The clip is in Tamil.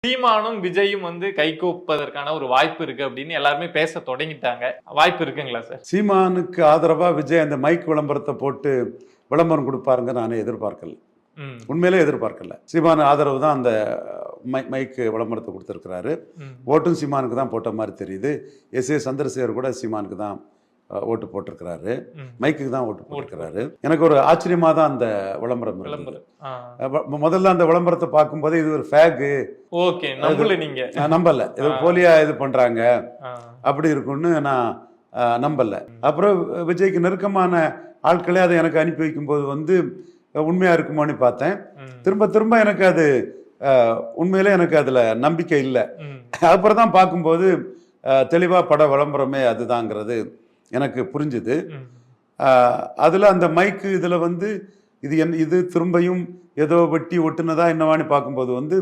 சீமானும் விஜயும் கைகோப்பதற்கான ஒரு வாய்ப்பு இருக்கு அப்படின்னு எல்லாருமே பேச தொடங்கிட்டாங்க. வாய்ப்பு இருக்குங்களா சார்? சீமானுக்கு ஆதரவா விஜய் அந்த மைக் விளம்பரத்தை போட்டு விளம்பரம் கொடுப்பாருங்க நானே எதிர்பார்க்கல. உண்மையிலே எதிர்பார்க்கல. சீமானு ஆதரவு தான் அந்த மைக்கு விளம்பரத்தை கொடுத்துருக்கிறாரு. ஓட்டும் சீமானுக்கு தான் போட்ட மாதிரி தெரியுது. எஸ் ஏ சந்திரசேகர் கூட சீமானுக்கு தான் ஓட்டு போட்டிருக்கிறாரு, மைக்குக்கு தான் ஓட்டு போட்டிருக்கிறாரு. எனக்கு ஒரு ஆச்சரியமா தான் அந்த விளம்பரம் இருந்தது. முதல்ல அந்த விளம்பரத்தை பார்க்கும்போது இது ஒரு ஃபேக்கு, நம்பல, இது போலியா இது பண்றாங்க அப்படி இருக்கும்னு நான் நம்பல. அப்புறம் விஜய்க்கு நெருக்கமான ஆட்களே அதை எனக்கு அனுப்பி வைக்கும்போது உண்மையா இருக்குமோன்னு பார்த்தேன். திரும்ப திரும்ப எனக்கு அது உண்மையிலே எனக்கு அதுல நம்பிக்கை இல்லை. அப்புறம் தான் பார்க்கும்போது தெளிவா பட விளம்பரமே அதுதாங்கிறது எனக்கு புரிஞ்சுது. அதுல அந்த மைக்கு இதுல இது திரும்பியும் ஏதோ வெட்டி ஒட்டுனதா என்னவான்னு பார்க்கும்போது